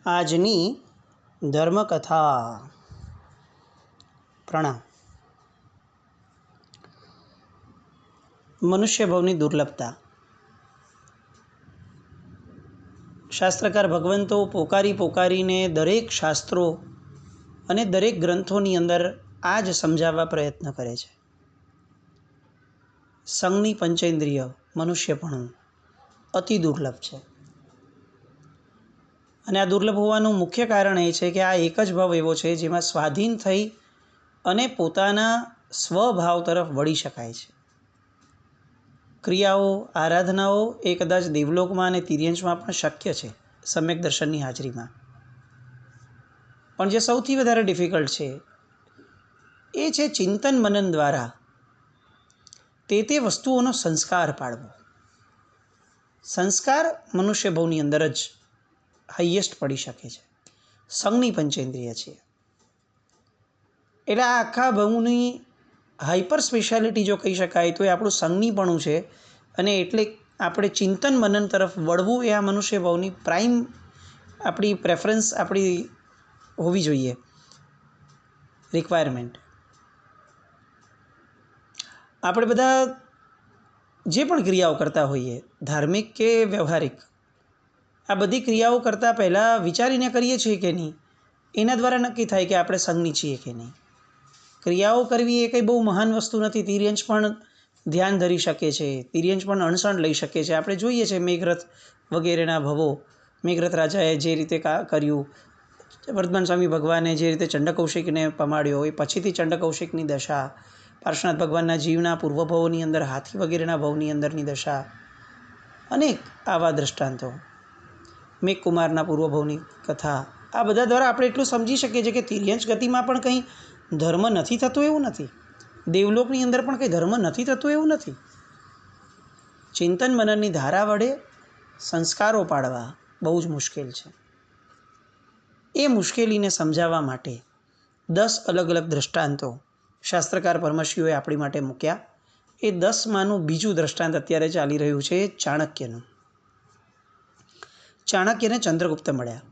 આજની ધર્મકથા. પ્રણામ. મનુષ્ય ભવની દુર્લભતા. શાસ્ત્રકાર ભગવંતો પોકારીને દરેક શાસ્ત્રો અને દરેક ગ્રંથોની અંદર આ જ સમજાવવા પ્રયત્ન કરે છે. સંઘની પંચેન્દ્રિય મનુષ્યપણું અતિ દુર્લભ છે. અને આ દુર્લભ હોવાનું મુખ્ય કારણ એ છે કે આ એક જ ભાવ એવો છે જેમાં સ્વાધીન થઈ અને પોતાના સ્વભાવ તરફ વળી શકાય છે. ક્રિયાઓ, આરાધનાઓ એ કદાચ દેવલોકમાં અને તિર્યંશમાં પણ શક્ય છે સમ્યક દર્શનની હાજરીમાં. પણ જે સૌથી વધારે ડિફિકલ્ટ છે એ છે ચિંતન મનન દ્વારા તે વસ્તુઓનો સંસ્કાર પાડવો. સંસ્કાર મનુષ્ય ભવની અંદર જ હાઈએસ્ટ પડી શકે છે. સંઘની પંચેન્દ્રિય છે એટલે આ આખા ભવની હાઈપર સ્પેશિયાલિટી જો કહી શકાય તો એ આપણું સંઘનીપણું છે. અને એટલે આપણે ચિંતન મનન તરફ વળવું એ આ મનુષ્ય ભવની પ્રાઇમ આપણી પ્રેફરન્સ આપણી હોવી જોઈએ, રિક્વાયરમેન્ટ. આપણે બધા જે પણ ક્રિયાઓ કરતા હોઈએ, ધાર્મિક કે વ્યવહારિક, આ બધી ક્રિયાઓ કરતાં પહેલાં વિચારીને કરીએ છીએ કે નહીં એના દ્વારા નક્કી થાય કે આપણે સંઘની છીએ કે નહીં. ક્રિયાઓ કરવી એ કંઈ બહુ મહાન વસ્તુ નથી. તિર્યંશ પણ ધ્યાન ધરી શકે છે, તિર્યંશ પણ અણસણ લઈ શકે છે. આપણે જોઈએ છે મેઘરથ વગેરેના ભવો. મેઘરથ રાજાએ જે રીતે કર્યું, વર્ધમાન સ્વામી ભગવાને જે રીતે ચંડકૌશિકને પમાડ્યો, એ પછીથી ચંડકૌશિકની દશા, પાર્શ્વનાથ ભગવાનના જીવના પૂર્વભવોની અંદર હાથી વગેરેના ભવની અંદરની દશા, અનેક આવા દૃષ્ટાંતો, મેઘકુમારના પૂર્વભવની કથા, આ બધા દ્વારા આપણે એટલું સમજી શકીએ છીએ કે તિર્યંશ ગતિમાં પણ કંઈ ધર્મ નથી થતો એવું નથી. દેવલોકની અંદર પણ કંઈ ધર્મ નથી થતો એવું નથી. ચિંતન મનનની ધારા વડે સંસ્કારો પાડવા બહુ જ મુશ્કેલ છે. એ મુશ્કેલીને સમજાવવા માટે 10 અલગ અલગ દૃષ્ટાંતો શાસ્ત્રકાર પરમર્ષિઓએ આપણી માટે મૂક્યા. એ 10માનું બીજું દૃષ્ટાંત અત્યારે ચાલી રહ્યું છે ચાણક્યનું. ચાણક્યને ચંદ્રગુપ્ત મળ્યા.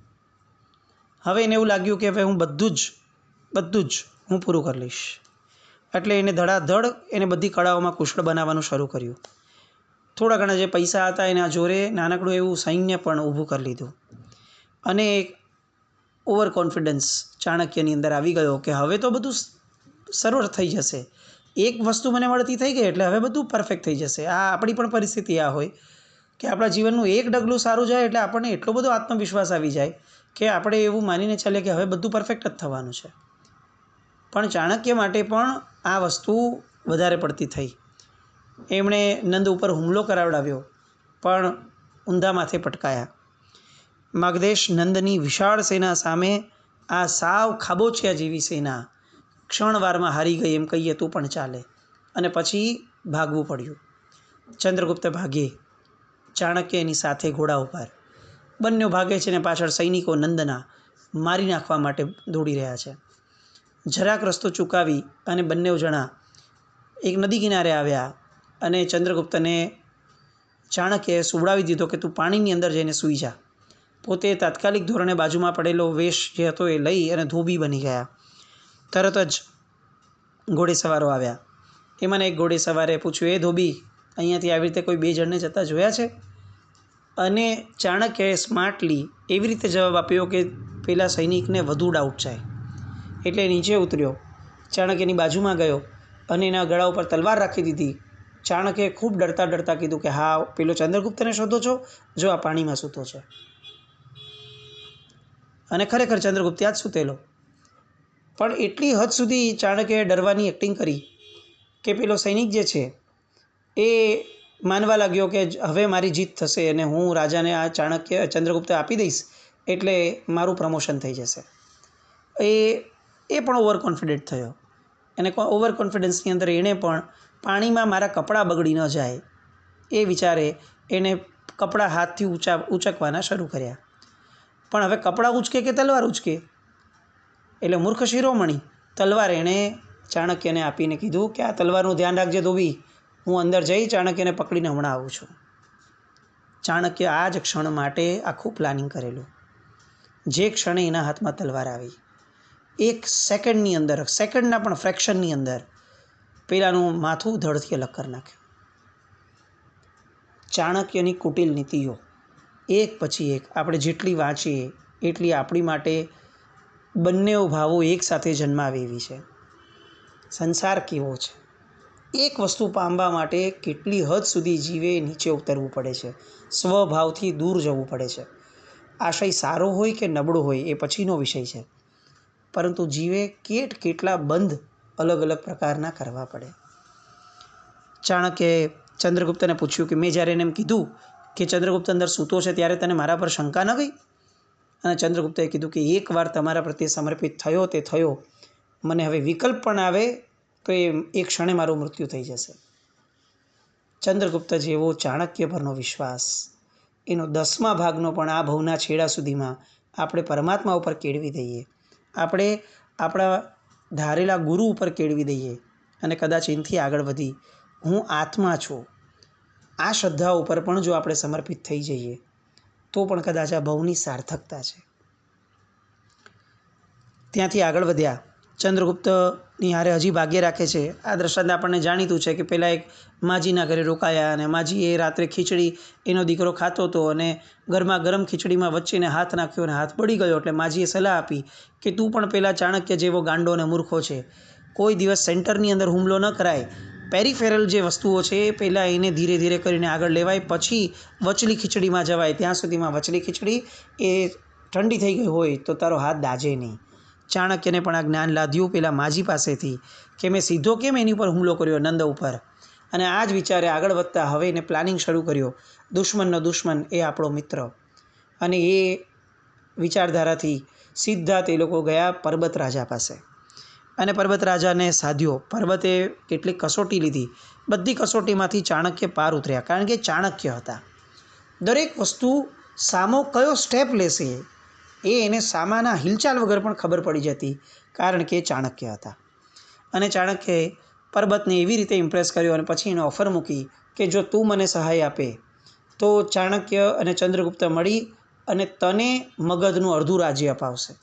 હવે એને એવું લાગ્યું કે હવે હું બધું જ હું પૂરું કરી લઈશ. એટલે એને ધડાધડ એને બધી કળાઓમાં કુશળ બનાવવાનું શરૂ કર્યું. થોડા ઘણા જે પૈસા હતા એના જોરે નાનકડું એવું સૈન્ય પણ ઊભું કરી લીધું. અને એક ઓવર કોન્ફિડન્સ ચાણક્યની અંદર આવી ગયો કે હવે તો બધું સરળ થઈ જશે. એક વસ્તુ મને મળતી થઈ ગઈ એટલે હવે બધું પરફેક્ટ થઈ જશે. આ આપણી પણ પરિસ્થિતિ આ હોય કે આપણા જીવનનું એક ડગલું સારું જાય એટલે આપણને એટલો બધો આત્મવિશ્વાસ આવી જાય કે આપણે એવું માનીને ચાલીએ કે હવે બધું પરફેક્ટ જ થવાનું છે. પણ ચાણક્ય માટે પણ આ વસ્તુ વધારે પડતી થઈ. એમણે નંદ ઉપર હુમલો કરાવડાવ્યો પણ ઊંધા માથે પટકાયા. માગધેશ નંદની વિશાળ સેના સામે આ સાવ ખાબોચિયા જેવી સેના ક્ષણવારમાં હારી ગઈ એમ કહીએ તો પણ ચાલે. અને પછી ભાગવું પડ્યું. ચંદ્રગુપ્ત ભાગે, ચાણક્ય એની સાથે ઘોડા ઉપર. બંને ભાગે છે ને પાછળ સૈનિકો નંદના મારી નાખવા માટે દોડી રહ્યા છે. જરાક રસ્તો ચૂકાવી અને બંને જણા એક નદી કિનારે આવ્યા અને ચંદ્રગુપ્તને ચાણક્યએ સુવડાવી દીધો કે તું પાણીની અંદર જઈને સૂઈ જા. પોતે તાત્કાલિક ધોરણે બાજુમાં પડેલો વેશ જે હતો એ લઈ અને ધોબી બની ગયા. તરત જ ઘોડેસવારો આવ્યા. એમાંને એક ઘોડેસવારે પૂછ્યું, એ ધોબી, અહીંયાથી આવી રીતે કોઈ 2 જણને જતા જોયા છે? અને ચાણક્યએ સ્માર્ટલી એવી રીતે જવાબ આપ્યો કે પેલા સૈનિકને વધુ ડાઉટ જાય. એટલે નીચે ઉતર્યો, ચાણક્યની બાજુમાં ગયો અને એના ગળા ઉપર તલવાર રાખી દીધી. ચાણક્યએ ખૂબ ડરતા કીધું કે હા, પેલો ચંદ્રગુપ્તને શોધો છો? જો આ પાણીમાં સૂતો છે. અને ખરેખર ચંદ્રગુપ્ત ત્યાં જ સૂતેલો. પણ એટલી હદ સુધી ચાણક્યએ ડરવાની એક્ટિંગ કરી કે પેલો સૈનિક જે છે એ માનવા લાગ્યો કે હવે મારી જીત થશે અને હું રાજાને આ ચંદ્રગુપ્ત આપી દઈશ એટલે મારું પ્રમોશન થઈ જશે. એ પણ ઓવર કોન્ફિડન્ટ થયો. અને ઓવર કોન્ફિડન્સની અંદર એણે પણ પાણીમાં મારા કપડાં બગડી ન જાય એ વિચારે એને કપડાં હાથથી ઊંચકવાના શરૂ કર્યા. પણ હવે કપડાં ઉંચકે કે તલવાર ઉંચકે? એટલે મૂર્ખ શિરોમણી તલવાર એણે ચાણક્યને આપીને કીધું કે આ તલવારનું ધ્યાન રાખજે ધોબી, હું અંદર જઈ ચાણક્યને પકડીને હમણાં આવું છું. ચાણક્ય આ જ ક્ષણ માટે આખું પ્લાનિંગ કરેલું. જે ક્ષણે એના હાથમાં તલવાર આવી, 1 સેકન્ડની અંદર, સેકન્ડના પણ ફ્રેક્શનની અંદર પેલાનું માથું ધડથી અલગ કરી નાખ્યું. ચાણક્યની કુટિલ નીતિઓ એક પછી એક આપણે જેટલી વાંચીએ એટલી આપણી માટે બંને ભાવો એકસાથે જન્માવે એવી છે. સંસાર કેવો છે, એક વસ્તુ પામવા માટે કેટલી હદ સુધી જીવે નીચે ઉતરવું પડે છે, સ્વભાવથી દૂર જવું પડે છે. આશય સારો હોય કે નબળો હોય એ પછીનો વિષય છે, પરંતુ જીવે કેટલા બંધ અલગ અલગ પ્રકારના કરવા પડે. ચાણક્યએ ચંદ્રગુપ્તને પૂછ્યું કે મેં જ્યારે એને એમ કીધું કે ચંદ્રગુપ્ત અંદર સૂતો છે ત્યારે તને મારા પર શંકા ન ગઈ? અને ચંદ્રગુપ્તએ કીધું કે એકવાર તમારા પ્રત્યે સમર્પિત થયો તે થયો, મને હવે વિકલ્પ પણ આવે તો એ ક્ષણે મારું મૃત્યુ થઈ જશે. ચંદ્રગુપ્ત જેવો ચાણક્ય પરનો વિશ્વાસ એનો 10મા ભાગનો પણ આ ભવના છેડા સુધીમાં આપણે પરમાત્મા ઉપર કેળવી દઈએ, આપણે આપણા ધારેલા ગુરુ ઉપર કેળવી દઈએ અને કદાચ એનાથી આગળ વધી હું આત્મા છું આ શ્રદ્ધા ઉપર પણ જો આપણે સમર્પિત થઈ જઈએ તો પણ કદાચ આ ભવની સાર્થકતા છે. ત્યાંથી આગળ વધ્યા. ચંદ્રગુપ્તની હારે હજી ભાગ્ય રાખે છે. આ દ્રષ્ટાંત આપણને જાણીતું છે કે પહેલાં એક માજીના ઘરે રોકાયા અને માજીએ રાત્રે ખીચડી એનો દીકરો ખાતો હતો અને ગરમા ગરમ ખીચડીમાં વચ્ચેને હાથ નાખ્યો અને હાથ પડી ગયો. એટલે માજીએ સલાહ આપી કે તું પણ પેલા ચાણક્ય જેવો ગાંડો અને મૂર્ખો છે, કોઈ દિવસ સેન્ટરની અંદર હુમલો ન કરાય, પેરીફેરલ જે વસ્તુઓ છે એ પહેલાં એને ધીરે ધીરે કરીને આગળ લેવાય, પછી વચલી ખીચડીમાં જવાય. ત્યાં સુધીમાં વચલી ખીચડી એ ઠંડી થઈ ગઈ હોય તો તારો હાથ દાજે નહીં. ચાણક્યને પણ આ જ્ઞાન લાદ્યું પેલા માજી પાસેથી કે મેં સીધો કેમ એની ઉપર હુમલો કર્યો, નંદ ઉપર. અને આ જ વિચારે આગળ વધતા હવે એને પ્લાનિંગ શરૂ કર્યો, દુશ્મનનો દુશ્મન એ આપણો મિત્ર. અને એ વિચારધારાથી સીધા તે લોકો ગયા પર્વત રાજા પાસે અને પર્વત રાજાને સાધ્યો. પર્વતે કેટલીક કસોટી લીધી, બધી કસોટીમાંથી ચાણક્ય પાર ઉતર્યા, કારણ કે ચાણક્ય હતા. દરેક વસ્તુ સામો કયો સ્ટેપ લેશે એ એને સામાના હિલચાલ વગર પણ ખબર પડી જતી, કારણ કે ચાણક્ય હતા. અને ચાણક્યએ પર્વતને એવી રીતે ઇમ્પ્રેસ કર્યો અને પછી એને ઓફર મૂકી કે જો તું મને સહાય આપે તો ચાણક્ય અને ચંદ્રગુપ્ત મળી અને તને મગધનું અડધું રાજ્ય અપાવશે.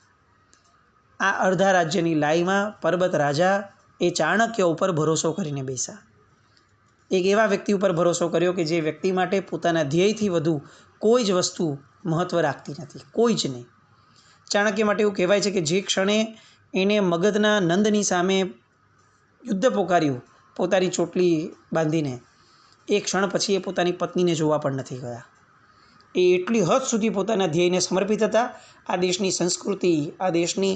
આ અડધા રાજ્યની લાઈમાં પર્વત રાજા એ ચાણક્ય ઉપર ભરોસો કરીને બેસા. એક એવા વ્યક્તિ ઉપર ભરોસો કર્યો કે જે વ્યક્તિ માટે પોતાના ધ્યેયથી વધુ કોઈ જ વસ્તુ મહત્ત્વ રાખતી નથી, કોઈ જ નહીં. ચાણક્ય માટે એવું કહેવાય છે કે જે ક્ષણે એને મગધના નંદની સામે યુદ્ધ પોકાર્યું પોતાની ચોટલી બાંધીને, એ ક્ષણ પછી એ પોતાની પત્નીને જોવા પણ નથી ગયા. એ એટલી હદ સુધી પોતાના ધ્યેયને સમર્પિત હતા. આ દેશની સંસ્કૃતિ, આ દેશની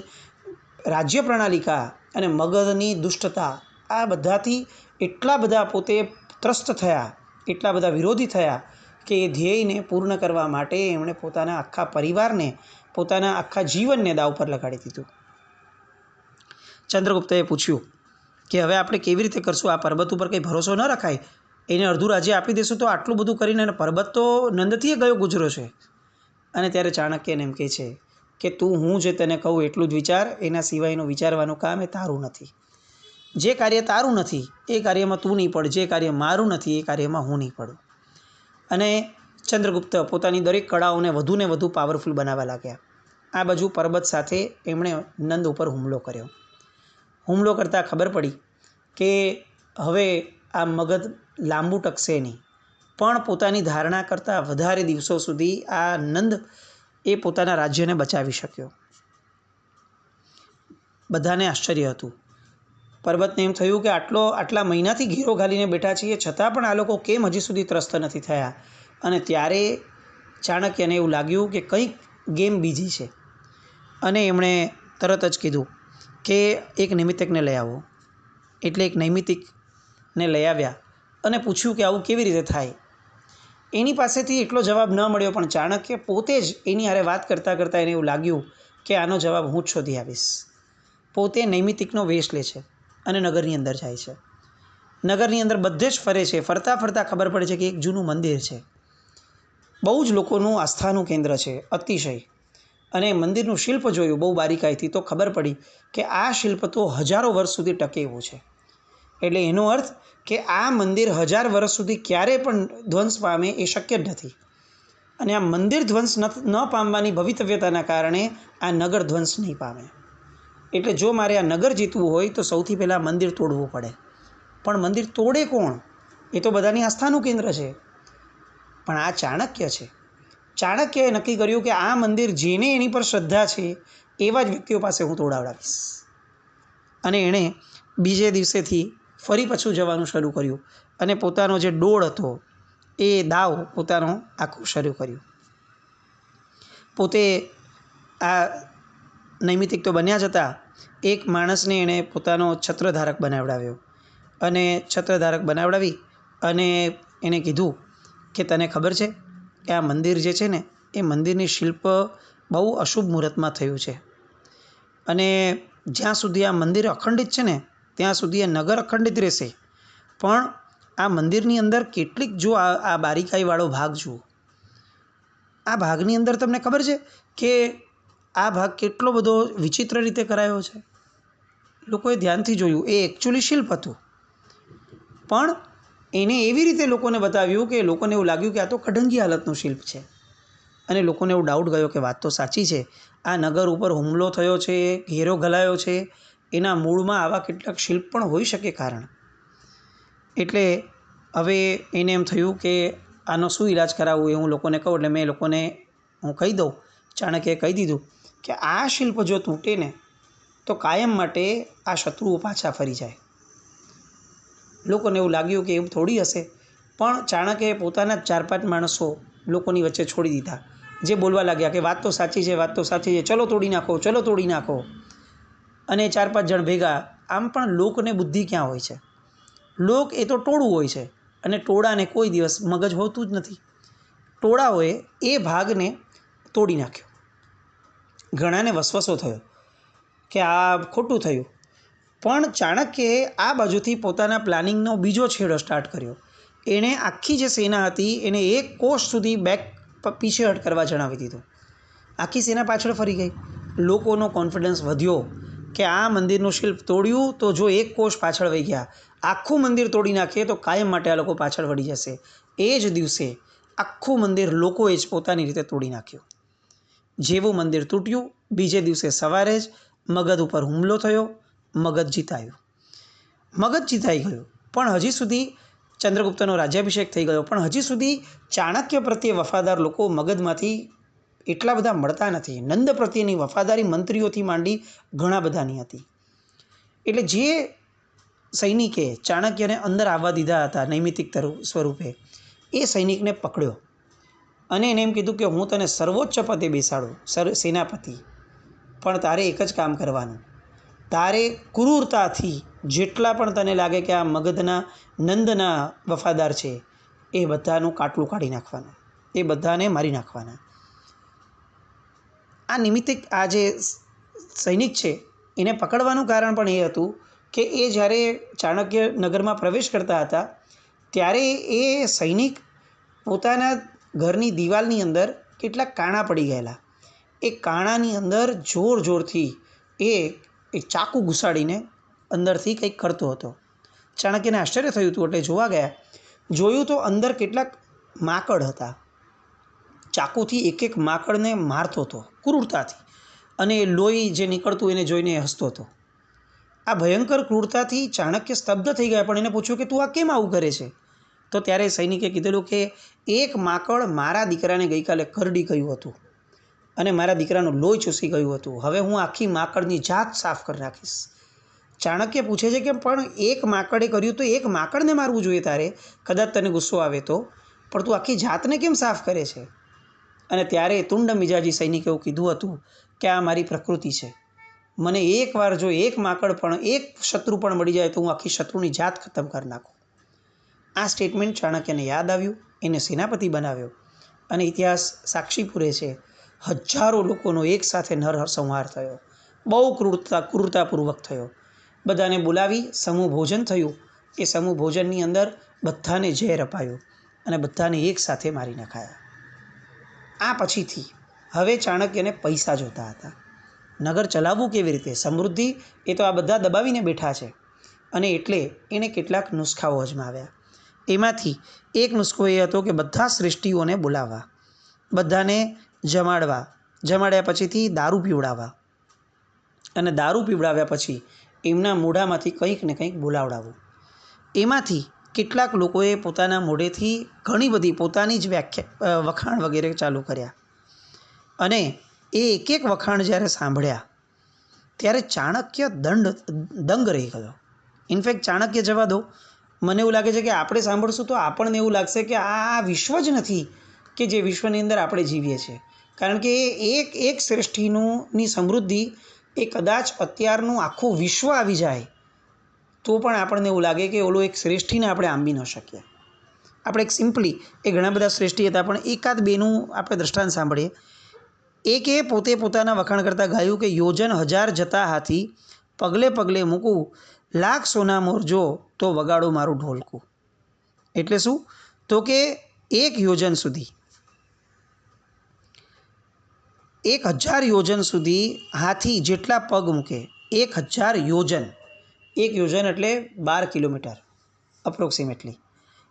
રાજ્ય પ્રણાલિકા અને મગધની દુષ્ટતા, આ બધાથી એટલા બધા પોતે ત્રસ્ત થયા, એટલા બધા વિરોધી થયા કે એ ધ્યેયને પૂર્ણ કરવા માટે એમણે પોતાના આખા પરિવારને, પોતાના આખા જીવનને દાવ પર લગાડી દીધું. ચંદ્રગુપ્તએ પૂછ્યું કે હવે આપણે કેવી રીતે કરશું? આ પર્વત ઉપર કંઈ ભરોસો ન રખાય, એને અડધું રાજ્ય આપી દેશું તો આટલું બધું કરીને, અને પર્વત તો નંદથી ગયો ગુજરો છે. અને ત્યારે ચાણક્યને એમ કહે છે કે તું હું જે તને કહું એટલું જ વિચાર, એના સિવાયનું વિચારવાનું કામ એ તારું નથી. જે કાર્ય તારું નથી એ કાર્યમાં તું નહીં પડ, જે કાર્ય મારું નથી એ કાર્યમાં હું નહીં પડું. અને ચંદ્રગુપ્ત પોતાની દરેક કળાઓને વધુને વધુ પાવરફુલ બનાવવા લાગ્યા. આ બાજુ પર્વત સાથે એમણે નંદ ઉપર હુમલો કર્યો. હુમલો કરતાં ખબર પડી કે હવે આ મગધ લાંબુ ટકશે નહીં, પણ પોતાની ધારણા કરતાં વધારે દિવસો સુધી આ નંદ એ પોતાના રાજ્યને બચાવી શક્યો. બધાને આશ્ચર્ય હતું. પર્વતને એમ થયું કે આટલા મહિનાથી ઘેરો ઘાલીને બેઠા છીએ, છતાં પણ આ લોકો કેમ હજી સુધી ત્રસ્ત નથી થયા. અને ત્યારે ચાણક્યને એવું લાગ્યું કે કંઈક ગેમ બીજી છે. અને એમણે તરત જ કીધું કે એક નૈમિતિકને લઈ આવો. એટલે એક નૈમિતિકને લઈ આવ્યા અને પૂછ્યું કે આવું કેવી રીતે થાય. એની પાસેથી એટલો જવાબ ન મળ્યો, પણ ચાણક્ય પોતે જ એની હારે વાત કરતાં કરતાં એને એવું લાગ્યું કે આનો જવાબ હું જ શોધી આવીશ. પોતે નૈમિતિકનો વેશ લે છે અને નગરની અંદર જાય છે. નગરની અંદર બધે જ ફરે છે. ફરતાં ફરતાં ખબર પડે છે કે એક જૂનું મંદિર છે, બહુ જ લોકોનું આસ્થાનું કેન્દ્ર છે, અતિશય. અને મંદિરનું શિલ્પ જોયું બહુ બારીકાઈથી તો ખબર પડી કે આ શિલ્પ તો હજારો વર્ષ સુધી ટકે એવું છે. એટલે એનો અર્થ કે આ મંદિર 1000 વર્ષ સુધી ક્યારેય પણ ધ્વંસ પામે એ શક્ય જ નથી. અને આ મંદિર ધ્વંસ ન પામવાની ભવિતવ્યતાના કારણે આ નગર ધ્વંસ નહીં પામે. એટલે જો મારે આ નગર જીતવું હોય તો સૌથી પહેલાં મંદિર તોડવું પડે. પણ મંદિર તોડે કોણ? એ તો બધાની આસ્થાનું કેન્દ્ર છે. પણ આ ચાણક્ય છે. ચાણક્યએ નક્કી કર્યું કે આ મંદિર જેને એની પર શ્રદ્ધા છે એવા જ વ્યક્તિઓ પાસે હું તોડાવડાવીશ. અને એણે બીજે દિવસેથી ફરી પાછું જવાનું શરૂ કર્યું અને પોતાનો જે ડોળ હતો એ દાવ પોતાનો આખું શરૂ કર્યું. પોતે આ નૈમિતિક તો બન્યા જ હતા. એક માણસને એણે પોતાનો છત્રધારક બનાવડાવ્યો અને છત્રધારક બનાવડાવી અને એણે કીધું કે તને ખબર છે કે આ મંદિર જે છે ને એ મંદિરની શિલ્પ બહુ અશુભ મુહૂર્તમાં થયું છે અને જ્યાં સુધી આ મંદિર અખંડિત છે ને ત્યાં સુધી આ નગર અખંડિત રહેશે. પણ આ મંદિરની અંદર કેટલીક જો આ બારીકાઈવાળો ભાગ જુઓ, આ ભાગની અંદર તમને ખબર છે કે આ ભાગ કેટલો બધો વિચિત્ર રીતે કરાયો છે. લોકોએ ધ્યાનથી જોયું, એ એકચ્યુઅલી શિલ્પ હતું, પણ એને એવી રીતે લોકોને બતાવ્યું કે લોકોને એવું લાગ્યું કે આ તો કઢંગી હાલતનું શિલ્પ છે. અને લોકોને એવું ડાઉટ ગયો કે વાત તો સાચી છે, આ નગર ઉપર હુમલો થયો છે, ઘેરો ઘલાયો છે, એના મૂળમાં આવા કેટલાક શિલ્પ પણ હોઈ શકે કારણ. એટલે હવે એને એમ થયું કે આનો શું ઈલાજ કરાવવું એ હું લોકોને કહું. એટલે મેં લોકોને હું કહી દઉં, ચાણક્યએ કહી દીધું કે આ શિલ્પ જો તૂટે ને તો કાયમ માટે આ શત્રુઓ પાછા ફરી જાય. લોકોને એવું લાગ્યું કે એવું થોડી હશે, પણ ચાણક્યએ પોતાના 4-5 માણસો લોકોની વચ્ચે છોડી દીધા, જે બોલવા લાગ્યા કે વાત તો સાચી છે, વાત તો સાચી છે, ચલો તોડી નાખો, ચલો તોડી નાખો. અને 4-5 જણ ભેગા. આમ પણ લોકને બુદ્ધિ ક્યાં હોય છે? લોક એ તો ટોળું હોય છે અને ટોળાને કોઈ દિવસ મગજ હોતું જ નથી. ટોળાઓએ એ ભાગને તોડી નાખ્યો. ઘણાને વસવસો થયો કે આ ખોટું થયું, પણ ચાણક્યએ આ બાજુથી પોતાના પ્લાનિંગનો બીજો છેડો સ્ટાર્ટ કર્યો. એણે આખી જે સેના હતી એને 1 કોષ સુધી પીછેહટ કરવા જણાવી દીધું. આખી સેના પાછળ ફરી ગઈ. લોકોનો કોન્ફિડન્સ વધ્યો કે આ મંદિરનું શિલ્પ તોડ્યું તો જો 1 કોષ પાછળ વહી ગયા, આખું મંદિર તોડી નાખીએ તો કાયમ માટે આ લોકો પાછળ વળી જશે. એ જ દિવસે આખું મંદિર લોકોએ જ પોતાની રીતે તોડી નાખ્યું. જેવું મંદિર તૂટ્યું, બીજે દિવસે સવારે જ મગધ ઉપર હુમલો થયો. મગધ જીતાયું. મગધ જીતાઈ ગયું, પણ હજી સુધી ચંદ્રગુપ્તનો રાજ્યાભિષેક થઈ ગયો, પણ હજી સુધી ચાણક્ય પ્રત્યે વફાદાર લોકો મગધમાંથી એટલા બધા મળતા નથી. નંદ પ્રત્યેની વફાદારી મંત્રીઓથી માંડી ઘણા બધાની હતી. એટલે જે સૈનિકે ચાણક્યને અંદર આવવા દીધા હતા નૈમિતિક સ્વરૂપે, એ સૈનિકને પકડ્યો અને એને એમ કીધું કે હું તને સર્વોચ્ચ પદે બેસાડું, સેનાપતિ, પણ તારે એક જ કામ કરવાનું. તારે ક્રૂરતાથી જેટલા પણ તને લાગે કે આ મગધના નંદના વફાદાર છે એ બધાનું કાટલું કાઢી નાખવાનું, એ બધાને મારી નાખવાના. આ નિમિત્તિક આ જે સૈનિક છે એને પકડવાનું કારણ પણ એ હતું કે એ જ્યારે ચાણક્ય નગરમાં પ્રવેશ કરતા હતા ત્યારે એ સૈનિક પોતાના ઘરની દિવાલની અંદર કેટલાક કાણા પડી ગયેલા, એ કાણાની અંદર જોર જોરથી એ ચાકુ ઘુસાડીને અંદરથી કંઈક કરતો હતો. ચાણક્યને આશ્ચર્ય થયું હતું એટલે જોવા ગયા. જોયું તો અંદર કેટલાક માકડ હતા. ચાકુથી એક માકડને મારતો હતો ક્રૂરતાથી, અને એ લોહી જે નીકળતું એને જોઈને હસતો હતો. આ ભયંકર ક્રૂરતાથી ચાણક્ય સ્તબ્ધ થઈ ગયા, પણ એને પૂછ્યું કે તું આ કેમ આવું કરે છે? તો ત્યારે સૈનિકે કીધેલું કે એક માકડ મારા દીકરાને ગઈકાલે કરડી ગયું હતું અને મારા દીકરાનું લોહી ચૂસી ગયું હતું. હવે હું આખી માકડની જાત સાફ કરી નાખીશ. ચાણક્ય પૂછે છે કે પણ એક માકડે કર્યું તો એક માકડને મારવું જોઈએ તારે, કદાચ તને ગુસ્સો આવે તો, પણ તું આખી જાતને કેમ સાફ કરે છે? અને ત્યારે તુંડ મિજાજી સૈનિકે એવું કીધું હતું કે આ મારી પ્રકૃતિ છે. મને એકવાર જો એક માકડ પણ, એક શત્રુ પણ મળી જાય તો હું આખી શત્રુની જાત ખતમ કરી નાખું. આ સ્ટેટમેન્ટ ચાણક્યને યાદ આવ્યું, એને સેનાપતિ બનાવ્યો અને ઇતિહાસ સાક્ષી પૂરે છે હજારો લોકોનો એકસાથે નરસંહાર થયો. બહુ ક્રૂરતાપૂર્વક થયો. બધાને બોલાવી સમૂહ ભોજન થયું. એ સમૂહ ભોજનની અંદર બધાને ઝેર અપાયું અને બધાને એકસાથે મારી નાખાયા. આ પછીથી હવે ચાણક્યને પૈસા જોતા હતા. નગર ચલાવવું કેવી રીતે? સમૃદ્ધિ એ તો આ બધા દબાવીને બેઠા છે, અને એટલે એણે કેટલાક નુસ્ખાઓ અજમાવ્યા. એમાંથી એક નુસ્ખો એ હતો કે બધા શ્રેષ્ઠીઓને બોલાવવા. બધાને જમાડ્યા પછીથી દારૂ પીવડાવવા, અને દારૂ પીવડાવ્યા પછી એમના મોઢામાંથી કંઈક ને કંઈક બોલાવડાવવું. એમાંથી કેટલાક લોકોએ પોતાના મોઢેથી ઘણી બધી પોતાની જ વખાણ વગેરે ચાલુ કર્યા, અને એ એક એક વખાણ જ્યારે સાંભળ્યા ત્યારે ચાણક્ય દંગ રહી ગયો. ઇનફેક્ટ ચાણક્ય જવા દો, મને એવું લાગે છે કે આપણે સાંભળશું તો આપણને એવું લાગશે કે આ વિશ્વ જ નથી કે જે વિશ્વની અંદર આપણે જીવીએ છીએ. કારણ કે એક શ્રેષ્ઠીની સમૃદ્ધિ એ કદાચ અત્યારનું આખું વિશ્વ આવી જાય તો પણ આપણને એવું લાગે કે ઓલો એક શ્રેષ્ઠીને આપણે આંબી ન શકીએ. આપણે એક સિમ્પલી એ ઘણા બધા શ્રેષ્ઠી હતા, પણ એકાદ બેનું આપણે દ્રષ્ટાંત સાંભળીએ. એકે પોતે પોતાના વખાણ કરતાં ગાયું કે યોજન 1000 જતા હાથી, પગલે પગલે મૂકું, લાખ સોના મોર જો તો વગાડો મારું ઢોલકું. એટલે શું? તો કે 1 યોજન સુધી, 1000 યોજન સુધી હાથી જેટલા પગ મૂકે, 1000 યોજન, 1 યોજન એટલે 12 કિલોમીટર અપ્રોક્સિમેટલી,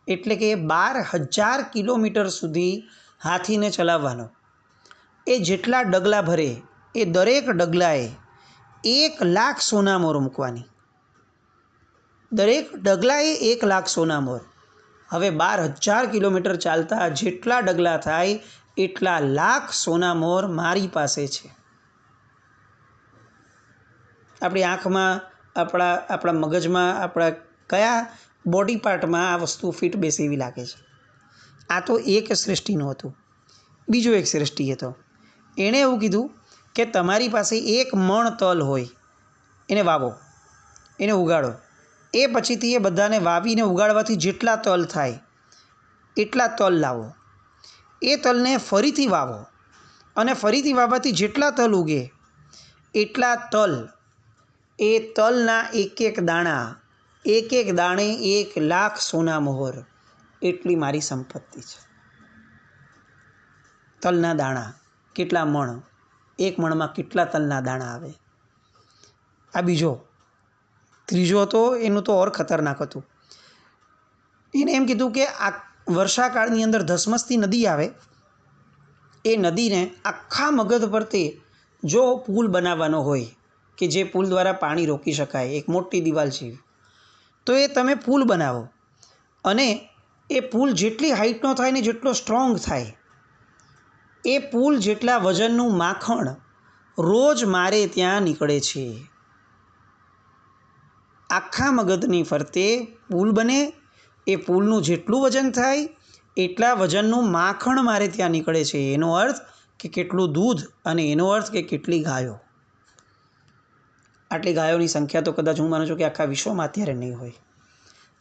એટલે કે 12000 કિલોમીટર સુધી હાથીને ચલાવવાનો. એ જેટલા ડગલા ભરે એ દરેક ડગલાએ 1 લાખ સોનામોર મૂકવાની. દરેક ડગલાએ 1 લાખ સોનામોર. હવે 12000 કિલોમીટર ચાલતા જેટલા ડગલા થાય એટલા લાખ સોનામોર મારી પાસે છે. આપણી આંખમાં, આપણા મગજમાં, આપણા કયા બોડી પાર્ટમાં આ વસ્તુ ફિટ બેસે એવી લાગે છે. આ તો એક શ્રેષ્ઠીનું હતું. બીજો એક શ્રેષ્ઠી હતો, એણે એવું કીધું કે તમારી પાસે 1 મણ તલ હોય, એને વાવો, એને ઉગાડો. એ પછીથી એ બધાને વાવીને ઉગાડવાથી જેટલા તલ થાય એટલા તલ લાવો. એ તલને ફરીથી વાવો, અને ફરીથી વાવવાથી જેટલા તલ ઉગે એટલા તલ, એ તલના એક એક દાણા, એક એક દાણે 1 લાખ સોના મોહર, એટલી મારી સંપત્તિ છે. તલના દાણા કેટલા મણ, 1 મણમાં કેટલા તલના દાણા આવે. આ બીજો. ત્રીજો હતો, એનું તો ઓર ખતરનાક હતું. એને એમ કીધું કે આ વર્ષાકાળની અંદર ધસમસતી નદી આવે, એ નદીને આખા મગધ પરતે જો પુલ બનાવવાનો હોય કે જે પુલ દ્વારા પાણી રોકી શકાય, એક મોટી દિવાલ જેવી, તો એ તમે પુલ બનાવો, અને એ પુલ જેટલી હાઇટનો થાય ને જેટલો સ્ટ્રોંગ થાય, એ પુલ જેટલા વજનનું માખણ રોજ મારે ત્યાં નીકળે છે. આખા મગધની ફરતે પુલ બને, એ પુલનું જેટલું વજન થાય એટલા વજનનું માખણ મારે ત્યાં નીકળે છે. એનો અર્થ કે કેટલું દૂધ, અને એનો અર્થ કે કેટલી ગાયો. આટલી ગાયોની સંખ્યા તો કદાચ હું માનું છું કે આખા વિશ્વમાં અત્યારે નહીં હોય.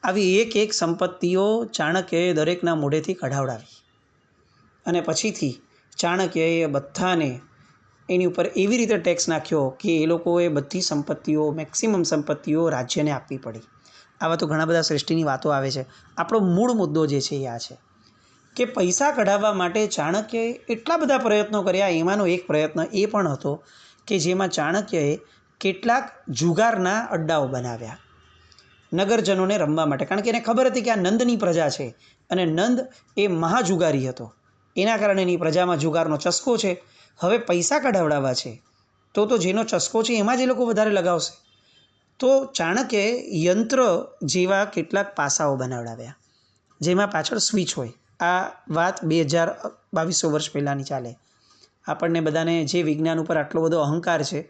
આવી એક એક સંપત્તિઓ ચાણક્યએ દરેકના મોઢેથી કઢાવડાવી, અને પછીથી ચાણક્યએ બધાને એની ઉપર એવી રીતે ટેક્સ નાખ્યો કે એ લોકોએ બધી સંપત્તિઓ, મેક્સિમમ સંપત્તિઓ રાજ્યને આપવી પડી. આવા તો ઘણા બધા શ્રેષ્ઠીની વાતો આવે છે. આપણો મૂળ મુદ્દો જે છે એ આ છે કે પૈસા કઢાવવા માટે ચાણક્યએ એટલા બધા પ્રયત્નો કર્યા. એમાંનો એક પ્રયત્ન એ પણ હતો કે જેમાં ચાણક્યએ કેટલાક જુગારના અડ્ડાઓ બનાવ્યા નગરજનોને રમવા માટે. કારણ કે એને ખબર હતી કે આ નંદની પ્રજા છે, અને નંદ એ મહાજુગારી હતો. એના કારણે એની પ્રજામાં જુગારનો ચસ્કો છે. હવે પૈસા કઢાવડાવવા છે તો જેનો ચસ્કો છે એમાં જ એ લોકો વધારે લગાવશે. તો ચાણક્યએ યંત્ર જેવા કેટલાક પાસાઓ બનાવડાવ્યા જેમાં પાછળ સ્વિચ હોય. આ વાત 2200 વર્ષ પહેલાંની ચાલે. આપણને બધાને જે વિજ્ઞાન ઉપર આટલો બધો અહંકાર છે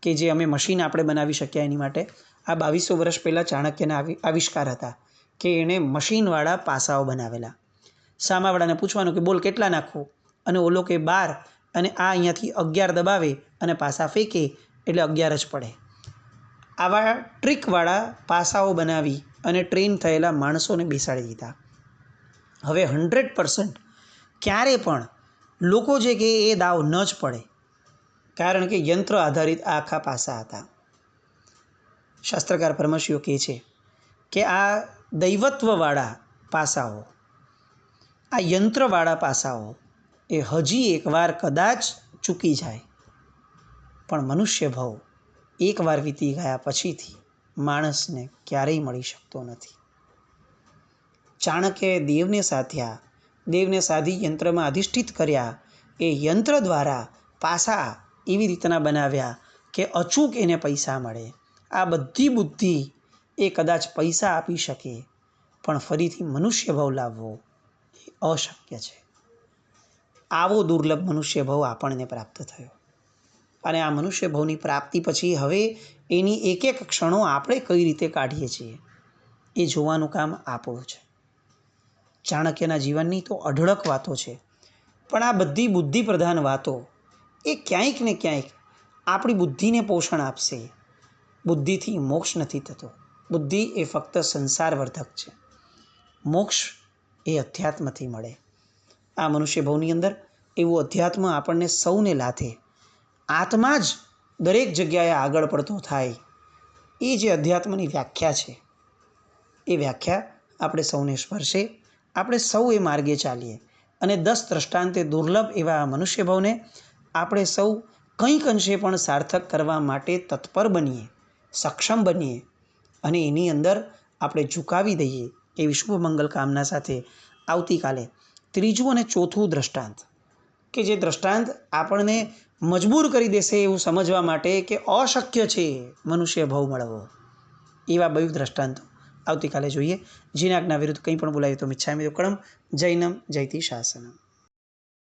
કે જે અમે મશીન આપણે બનાવી શક્યા, એની માટે આ 2200 વર્ષ પહેલાં ચાણક્યના આવિષ્કાર હતા કે એણે મશીનવાળા પાસાઓ બનાવેલા. સામાવાળાને પૂછવાનું કે બોલ કેટલા નાખવું, અને ઓલો કે 12, અને આ અહીંયાથી 11 દબાવે અને પાસા ફેંકે એટલે 11 જ પડે. આવા ટ્રીકવાળા પાસાઓ બનાવી અને ટ્રેન થયેલા માણસોને બેસાડી દીધા. હવે 100% ક્યારે પણ લોકો જે કહે એ દાવ ન જ પડે, કારણ કે યંત્ર આધારિત આખા પાસા હતા. શાસ્ત્રકાર પરમશીઓ કહે છે કે આ દૈવત્વવાળા પાસાઓ, આ યંત્રવાળા પાસાઓ એ હજી એકવાર કદાચ ચૂકી જાય, પણ મનુષ્ય ભાવ એકવાર વીતી ગયા પછીથી માણસને ક્યારેય મળી શકતો નથી. ચાણક્યએ દેવને સાધ્યા, દેવને સાધી યંત્રમાં અધિષ્ઠિત કર્યા, એ યંત્ર દ્વારા પાસા એવી રીતના બનાવ્યા કે અચૂક એને પૈસા મળે. આ બધી બુદ્ધિ એ કદાચ પૈસા આપી શકે, પણ ફરીથી મનુષ્ય ભાવ લાવવો એ અશક્ય છે. આવો દુર્લભ મનુષ્ય ભાવ આપણને પ્રાપ્ત થયો. અને આ મનુષ્ય ભાવની પ્રાપ્તિ પછી હવે એની એક એક ક્ષણો આપણે કઈ રીતે કાઢીએ છીએ એ જોવાનું કામ આપણું છે. ચાણક્યના જીવનની તો અઢળક વાતો છે, પણ આ બધી બુદ્ધિ પ્રધાન વાતો એ ક્યાંક ને ક્યાંક આપણી બુદ્ધિને પોષણ આપશે. બુદ્ધિથી મોક્ષ નથી થતો. બુદ્ધિ એ ફક્ત સંસારવર્ધક છે. મોક્ષ એ અધ્યાત્મથી મળે. આ મનુષ્ય ભાવની અંદર એવું અધ્યાત્મ આપણને સૌને લાથે. આત્મા જ દરેક જગ્યાએ આગળ પડતો થાય. એ જે અધ્યાત્મની વ્યાખ્યા છે એ વ્યાખ્યા આપણે સૌને સ્પર્શે. આપણે સૌ એ માર્ગે ચાલીએ અને 10 દ્રષ્ટાંતે દુર્લભ એવા મનુષ્ય ભાવને આપણે સૌ કંઈક અંશે પણ સાર્થક કરવા માટે તત્પર બનીએ, સક્ષમ બનીએ અને એની અંદર આપણે ઝુકાવી દઈએ એવી શુભ મંગલ કામના સાથે આવતીકાલે ત્રીજું અને ચોથું દ્રષ્ટાંત, કે જે દ્રષ્ટાંત આપણને મજબૂર કરી દેશે એવું સમજવા માટે કે અશક્ય છે મનુષ્ય ભાવ મળવો, એવા 2 દ્રષ્ટાંતો આવતીકાલે જોઈએ. જીનાજ્ઞા વિરુદ્ધ કંઈ પણ બોલાય તો મિચ્છામિ દુક્કડમ. જૈનમ જયતિ શાસનમ.